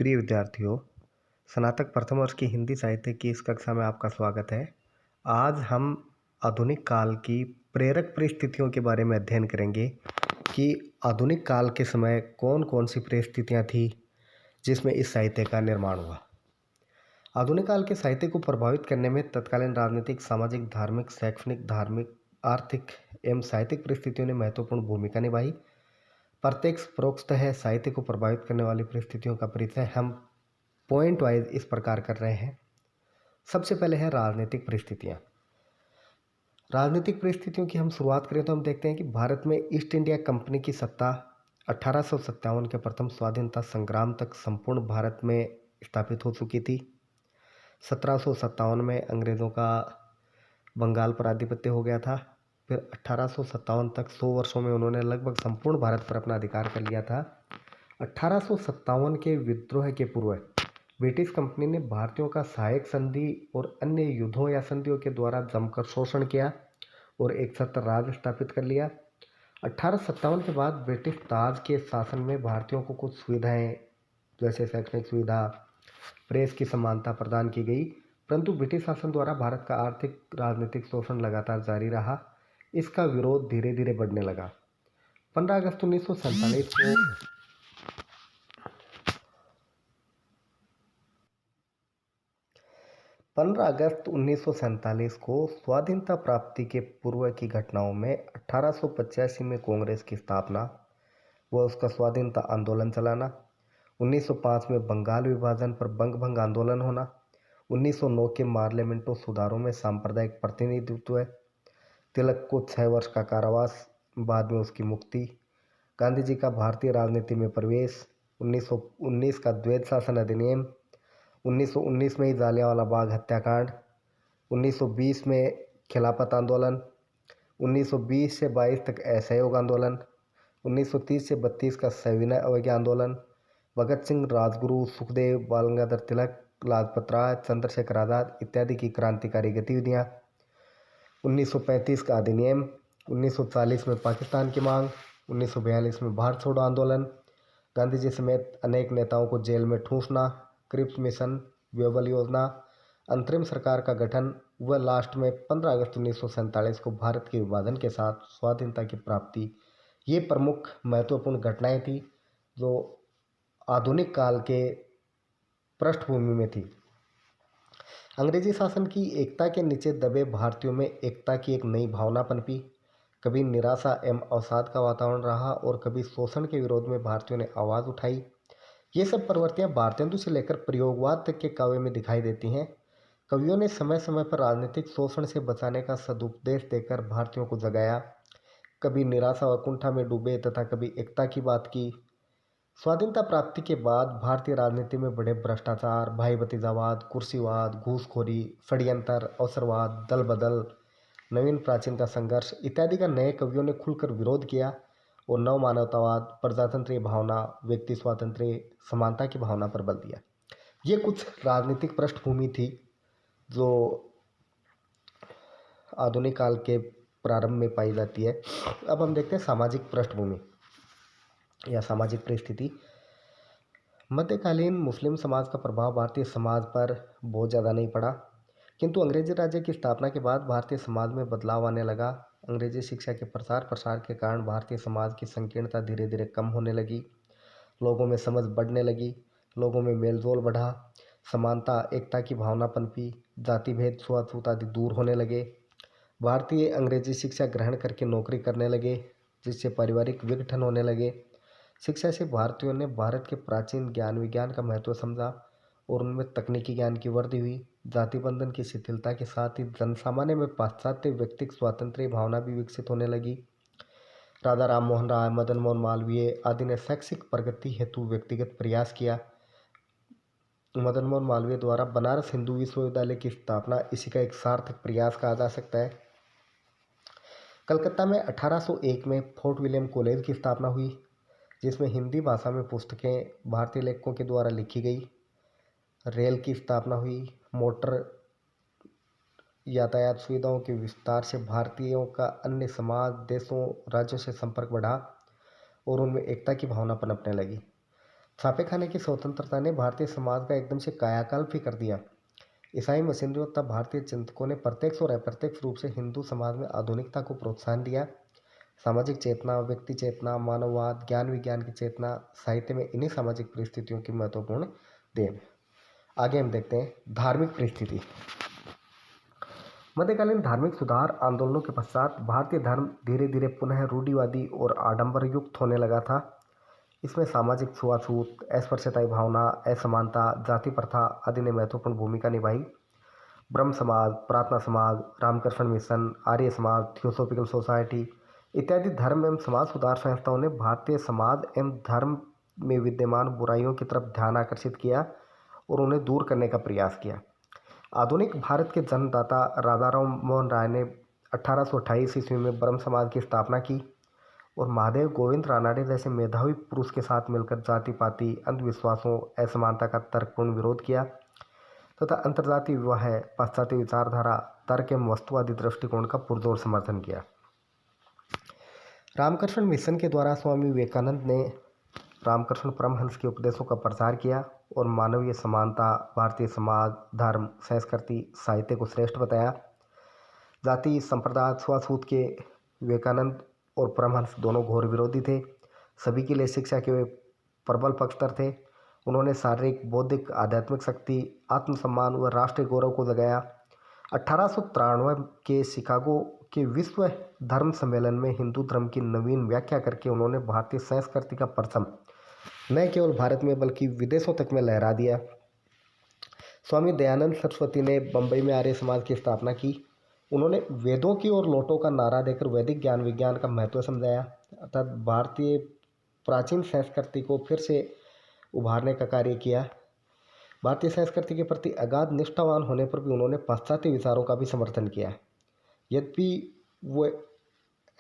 प्रिय विद्यार्थियों, स्नातक प्रथम वर्ष की हिंदी साहित्य की इस कक्षा में आपका स्वागत है। आज हम आधुनिक काल की प्रेरक परिस्थितियों के बारे में अध्ययन करेंगे कि आधुनिक काल के समय कौन कौन सी परिस्थितियां थी जिसमें इस साहित्य का निर्माण हुआ। आधुनिक काल के साहित्य को प्रभावित करने में तत्कालीन राजनीतिक, सामाजिक, धार्मिक, शैक्षणिक, धार्मिक, आर्थिक एवं साहित्यिक परिस्थितियों ने महत्वपूर्ण भूमिका निभाई। प्रत्यक्ष परोक्षतः साहित्य को प्रभावित करने वाली परिस्थितियों का परिचय हम पॉइंट वाइज इस प्रकार कर रहे हैं। सबसे पहले है राजनीतिक परिस्थितियां। राजनीतिक परिस्थितियों की हम शुरुआत करें तो हम देखते हैं कि भारत में ईस्ट इंडिया कंपनी की सत्ता 1857 के प्रथम स्वाधीनता संग्राम तक संपूर्ण भारत में स्थापित हो चुकी थी। 1757 में अंग्रेज़ों का बंगाल पर आधिपत्य हो गया था। फिर 1857 तक 100 वर्षों में उन्होंने लगभग संपूर्ण भारत पर अपना अधिकार कर लिया था। 1857 के विद्रोह के पूर्व ब्रिटिश कंपनी ने भारतीयों का सहायक संधि और अन्य युद्धों या संधियों के द्वारा जमकर शोषण किया और एक सत्ता राज स्थापित कर लिया। 1857 के बाद ब्रिटिश ताज के शासन में भारतीयों को कुछ सुविधाएं जैसे शैक्षणिक सुविधा, प्रेस की समानता प्रदान की गई, परंतु ब्रिटिश शासन द्वारा भारत का आर्थिक राजनीतिक शोषण लगातार जारी रहा। इसका विरोध धीरे धीरे बढ़ने लगा। 15 अगस्त 1947 को 15 अगस्त 1947 को स्वाधीनता प्राप्ति के पूर्व की घटनाओं में 1885 में कांग्रेस की स्थापना व उसका स्वाधीनता आंदोलन चलाना, 1905 में बंगाल विभाजन पर बंग भंग आंदोलन होना, 1909 के पार्लियामेंटो सुधारों में सांप्रदायिक प्रतिनिधित्व, तिलक को 6 वर्ष का कारावास, बाद में उसकी मुक्ति, गांधी जी का भारतीय राजनीति में प्रवेश, 1919 का द्वैध शासन अधिनियम, 1919 में ही जालियांवाला बाग हत्याकांड, 1920 में खिलाफत आंदोलन, 1920 से 22 तक असहयोग आंदोलन, 1930 से 32 का सविनय अवज्ञा आंदोलन, भगत सिंह, राजगुरु, सुखदेव, बाल गंगाधर तिलक, लाजपत राय, चंद्रशेखर आज़ाद इत्यादि की क्रांतिकारी गतिविधियाँ, 1935 का अधिनियम, 1940 में पाकिस्तान की मांग, 1942 में भारत छोड़ो आंदोलन, गांधी जी समेत अनेक नेताओं को जेल में ठूंसना, क्रिप्स मिशन, व्योबल योजना, अंतरिम सरकार का गठन व लास्ट में 15 अगस्त 1947 को भारत के विभाजन के साथ स्वाधीनता की प्राप्ति, ये प्रमुख महत्वपूर्ण घटनाएं थी जो आधुनिक काल के पृष्ठभूमि में थी। अंग्रेजी शासन की एकता के नीचे दबे भारतीयों में एकता की एक नई भावना पनपी। कभी निराशा एवं अवसाद का वातावरण रहा और कभी शोषण के विरोध में भारतीयों ने आवाज़ उठाई। ये सब प्रवृत्तियां भारतेंदु से लेकर प्रयोगवाद तक के काव्य में दिखाई देती हैं। कवियों ने समय समय पर राजनीतिक शोषण से बचाने का सदुपदेश देकर भारतीयों को जगाया। कभी निराशा व कुंठा में डूबे तथा कभी एकता की बात की। स्वाधीनता प्राप्ति के बाद भारतीय राजनीति में बढ़े भ्रष्टाचार, भाई भतीजावाद, कुर्सीवाद, घूसखोरी, षड्यंत्र, अवसरवाद, दल बदल, नवीन प्राचीन का संघर्ष इत्यादि का नए कवियों ने खुलकर विरोध किया और नव मानवतावाद, प्रजातंत्रीय भावना, व्यक्ति स्वातंत्र्य, समानता की भावना पर बल दिया। ये कुछ राजनीतिक पृष्ठभूमि थी जो आधुनिक काल के प्रारंभ में पाई जाती है। अब हम देखते हैं सामाजिक पृष्ठभूमि या सामाजिक परिस्थिति। मध्यकालीन मुस्लिम समाज का प्रभाव भारतीय समाज पर बहुत ज़्यादा नहीं पड़ा, किंतु अंग्रेजी राज्य की स्थापना के बाद भारतीय समाज में बदलाव आने लगा। अंग्रेजी शिक्षा के प्रसार प्रसार के कारण भारतीय समाज की संकीर्णता धीरे धीरे कम होने लगी, लोगों में समझ बढ़ने लगी, लोगों में मेलजोल बढ़ा, समानता एकता की भावना पनपी, जाति भेद छुआछूत आदि दूर होने लगे। भारतीय अंग्रेजी शिक्षा ग्रहण करके नौकरी करने लगे, जिससे पारिवारिक विघटन होने लगे। शिक्षा से भारतीयों ने भारत के प्राचीन ज्ञान विज्ञान का महत्व समझा और उनमें तकनीकी ज्ञान की वृद्धि हुई। जाति बंधन की शिथिलता के साथ ही जनसामान्य में पाश्चात्य व्यक्तिक स्वातंत्र्य भावना भी विकसित होने लगी। राजा राम मोहन राय, मदन मोहन मालवीय आदि ने शैक्षिक प्रगति हेतु व्यक्तिगत प्रयास किया। मदन मोहन मालवीय द्वारा बनारस हिंदू विश्वविद्यालय की स्थापना इसी का एक सार्थक प्रयास कहा जा सकता है। कलकत्ता में 1801 में फोर्ट विलियम कॉलेज की स्थापना हुई, जिसमें हिंदी भाषा में पुस्तकें भारतीय लेखकों के द्वारा लिखी गई। रेल की स्थापना हुई। मोटर यातायात सुविधाओं के विस्तार से भारतीयों का अन्य समाज, देशों, राज्यों से संपर्क बढ़ा और उनमें एकता की भावना पनपने लगी। छापे खाने की स्वतंत्रता ने भारतीय समाज का एकदम से कायाकल्प ही कर दिया। ईसाई मशीनरी और तब भारतीय चिंतकों ने प्रत्यक्ष और अप्रत्यक्ष रूप से हिंदू समाज में आधुनिकता को प्रोत्साहन दिया। सामाजिक चेतना, व्यक्ति चेतना, मानववाद, ज्ञान विज्ञान की चेतना, साहित्य में इन्हीं सामाजिक परिस्थितियों की महत्वपूर्ण देन। आगे हम देखते हैं धार्मिक परिस्थिति। मध्यकालीन धार्मिक सुधार आंदोलनों के पश्चात भारतीय धर्म धीरे धीरे पुनः रूढ़िवादी और आडंबर युक्त होने लगा था। इसमें सामाजिक छुआछूत, अस्पृश्यता भावना, असमानता, जाति प्रथा आदि ने महत्वपूर्ण भूमिका निभाई। ब्रह्म समाज, प्रार्थना समाज, Ramakrishna mission, Arya Samaj, theosophical society इत्यादि धर्म एवं समाज सुधार संस्थाओं ने भारतीय समाज एवं धर्म में विद्यमान बुराइयों की तरफ ध्यान आकर्षित किया और उन्हें दूर करने का प्रयास किया। आधुनिक भारत के जन्मदाता राजा राम मोहन राय ने 1828 ईस्वी में ब्रह्म समाज की स्थापना की और महादेव गोविंद रानाडे जैसे मेधावी पुरुष के साथ मिलकर जाति पाति, अंधविश्वासों, असमानता का तर्कपूर्ण विरोध किया तथा अंतर्जातीय विवाह, पाश्चात्य विचारधारा, तर्क एवं वस्तुवादी दृष्टिकोण का पुरजोर समर्थन किया। रामकृष्ण मिशन के द्वारा स्वामी विवेकानंद ने रामकृष्ण परमहंस के उपदेशों का प्रचार किया और मानवीय समानता, भारतीय समाज, धर्म, संस्कृति, साहित्य को श्रेष्ठ बताया। जाति, संप्रदाय, छुआछूत के विवेकानंद और परमहंस दोनों घोर विरोधी थे। सभी के लिए शिक्षा के वे प्रबल पक्षधर थे। उन्होंने शारीरिक, बौद्धिक, आध्यात्मिक शक्ति, आत्मसम्मान व राष्ट्रीय गौरव को जगाया। 1893 के शिकागो के विश्व धर्म सम्मेलन में हिंदू धर्म की नवीन व्याख्या करके उन्होंने भारतीय संस्कृति का परचम न केवल भारत में बल्कि विदेशों तक में लहरा दिया। स्वामी दयानंद सरस्वती ने बंबई में आर्य समाज की स्थापना की। उन्होंने वेदों की ओर लौटो का नारा देकर वैदिक ज्ञान विज्ञान का महत्व समझाया अर्थात भारतीय प्राचीन संस्कृति को फिर से उभारने का कार्य किया। भारतीय संस्कृति के प्रति अगाध निष्ठावान होने पर भी उन्होंने पाश्चात्य विचारों का भी समर्थन किया। यद्यपि वो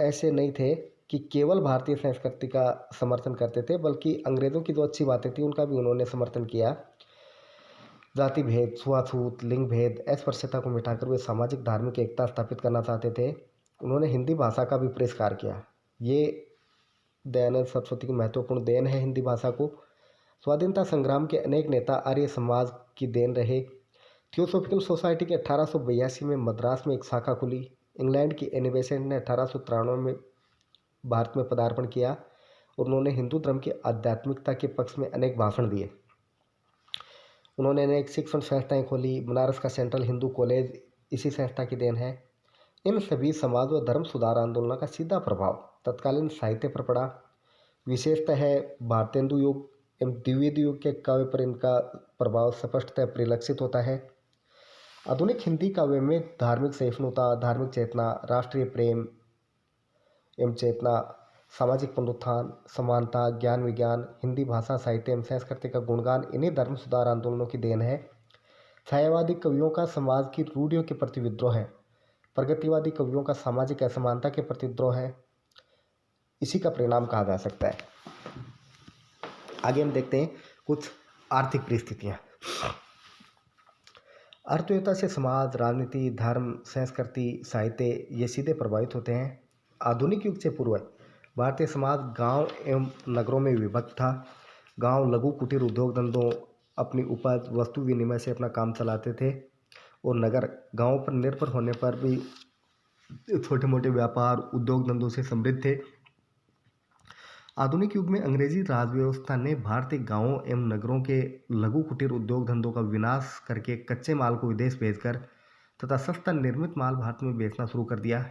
ऐसे नहीं थे कि केवल भारतीय संस्कृति का समर्थन करते थे, बल्कि अंग्रेज़ों की जो अच्छी बातें थी उनका भी उन्होंने समर्थन किया। जाति भेद, छुआछूत, लिंग भेद, अस्पृश्यता को मिटाकर वे सामाजिक धार्मिक एकता स्थापित करना चाहते थे। उन्होंने हिंदी भाषा का भी प्रसार किया। ये दयानंद सरस्वती की महत्वपूर्ण देन है हिंदी भाषा को। स्वाधीनता संग्राम के अनेक नेता आर्य समाज की देन रहे। थियोसॉफिकल सोसाइटी के 1882 में मद्रास में एक शाखा खुली। इंग्लैंड की एनी बेसेंट ने 1893 में भारत में पदार्पण किया और उन्होंने हिंदू धर्म की आध्यात्मिकता के पक्ष में अनेक भाषण दिए। उन्होंने अनेक शिक्षण संस्थाएं खोली। बनारस का सेंट्रल हिंदू कॉलेज इसी संस्था की देन है। इन सभी समाज व धर्म सुधार आंदोलनों का सीधा प्रभाव तत्कालीन साहित्य पर पड़ा। विशेषतः है भारतेंदु युग एवं द्विवेदी युग के काव्य पर इनका प्रभाव स्पष्टतः परिलक्षित होता है। आधुनिक हिंदी काव्य में धार्मिक सहिष्णुता, धार्मिक चेतना, राष्ट्रीय प्रेम एवं चेतना, सामाजिक पुनरुत्थान, समानता, ज्ञान विज्ञान, हिंदी भाषा, साहित्य एवं संस्कृति का गुणगान इन्हीं धर्म सुधार आंदोलनों की देन है। छायावादी कवियों का समाज की रूढ़ियों के प्रति विद्रोह है। प्रगतिवादी कवियों का सामाजिक असमानता के प्रति विद्रोह है। इसी का परिणाम कहा जा सकता है। आगे हम देखते हैं कुछ आर्थिक परिस्थितियाँ। अर्थव्यवस्था से समाज, राजनीति, धर्म, संस्कृति, साहित्य ये सीधे प्रभावित होते हैं। आधुनिक युग से पूर्व भारतीय समाज गांव एवं नगरों में विभक्त था। गांव लघु कुटीर उद्योग धंधों, अपनी उपज, वस्तु विनिमय से अपना काम चलाते थे और नगर गांवों पर निर्भर होने पर भी छोटे मोटे व्यापार, उद्योग धंधों से समृद्ध थे। आधुनिक युग में अंग्रेजी राज व्यवस्था ने भारतीय गांवों एवं नगरों के लघु कुटीर उद्योग धंधों का विनाश करके कच्चे माल को विदेश भेजकर तथा सस्ता निर्मित माल भारत में बेचना शुरू कर दिया।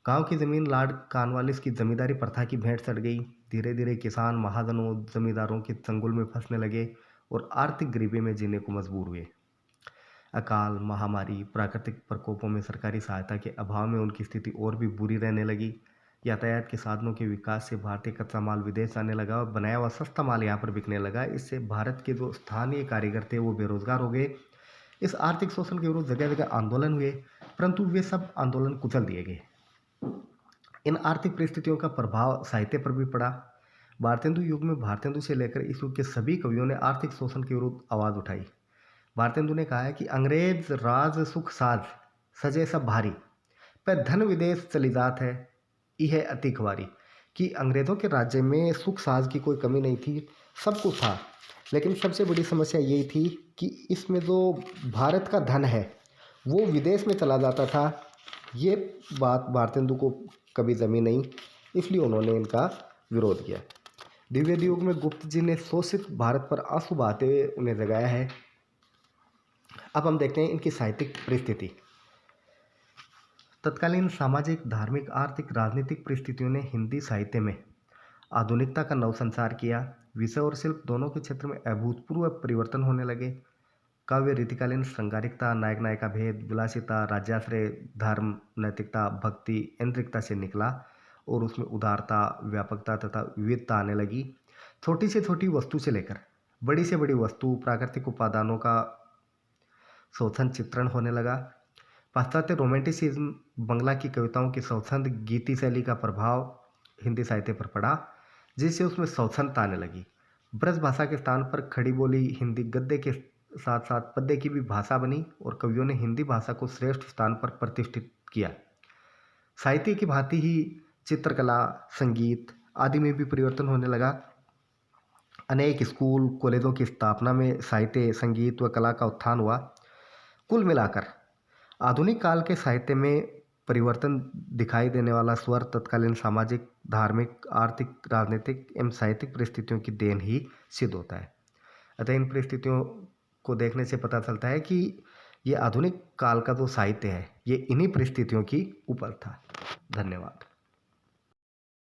गांव की जमीन लॉर्ड कॉर्नवालिस की जमींदारी प्रथा की भेंट चढ़ गई। धीरे धीरे किसान महाजनों, जमींदारों के चंगुल में फंसने लगे और आर्थिक गरीबी में जीने को मजबूर हुए। अकाल, महामारी, प्राकृतिक प्रकोपों में सरकारी सहायता के अभाव में उनकी स्थिति और भी बुरी रहने लगी। यातायात के साधनों के विकास से भारतीय कच्चा माल विदेश जाने लगा और बनाया हुआ सस्ता माल यहाँ पर बिकने लगा। इससे भारत के जो स्थानीय कारीगर थे वो बेरोजगार हो गए। इस आर्थिक शोषण के विरुद्ध जगह जगह आंदोलन हुए, परंतु वे सब आंदोलन कुचल दिए गए। इन आर्थिक परिस्थितियों का प्रभाव साहित्य पर भी पड़ा। भारतेंदु युग में भारतेंदु से लेकर इस युग के सभी कवियों ने आर्थिक शोषण के विरुद्ध आवाज़ उठाई। भारतेंदु ने कहा है कि अंग्रेज राज सुख साज सजे सब भारी, पर धन विदेश चली जात है, यह अति खुआरी। कि अंग्रेज़ों के राज्य में सुख साज की कोई कमी नहीं थी, सब कुछ था, लेकिन सबसे बड़ी समस्या यही थी कि इसमें जो भारत का धन है वो विदेश में चला जाता था। ये बात भारतेंदु को कभी जमी नहीं, इसलिए उन्होंने इनका विरोध किया। दिव्य युग में गुप्त जी ने शोषित भारत पर आंसू बहाते हुए उन्हें जगाया है। अब हम देखते हैं इनकी साहित्यिक परिस्थिति। तत्कालीन सामाजिक, धार्मिक, आर्थिक, राजनीतिक परिस्थितियों ने हिंदी साहित्य में आधुनिकता का नवसंचार किया। विषय और शिल्प दोनों के क्षेत्र में अभूतपूर्व परिवर्तन होने लगे। काव्य रीतिकालीन श्रृंगारिकता, नायक नायिका भेद, विलासिता, राज्याश्रय, धर्म, नैतिकता, भक्ति, ऐन्द्रिकता से निकला और उसमें उदारता, व्यापकता तथा विविधता आने लगी। छोटी से छोटी वस्तु से लेकर बड़ी से बड़ी वस्तु, प्राकृतिक उपादानों का शोषण चित्रण होने लगा। पाश्चात्य रोमांटिसिज्म, बंगला की कविताओं की स्वच्छंद गीति शैली का प्रभाव हिंदी साहित्य पर पड़ा, जिससे उसमें स्वच्छंदता आने लगी। ब्रज भाषा के स्थान पर खड़ी बोली हिंदी गद्य के साथ साथ पद्य की भी भाषा बनी और कवियों ने हिंदी भाषा को श्रेष्ठ स्थान पर प्रतिष्ठित किया। साहित्य की भांति ही चित्रकला, संगीत आदि में भी परिवर्तन होने लगा। अनेक स्कूल, कॉलेजों की स्थापना में साहित्य, संगीत व कला का उत्थान हुआ। कुल मिलाकर आधुनिक काल के साहित्य में परिवर्तन दिखाई देने वाला स्वर तत्कालीन सामाजिक, धार्मिक, आर्थिक, राजनीतिक एवं साहित्यिक परिस्थितियों की देन ही सिद्ध होता है। अतः इन परिस्थितियों को देखने से पता चलता है कि ये आधुनिक काल का जो साहित्य है ये इन्हीं परिस्थितियों की उपज था। धन्यवाद।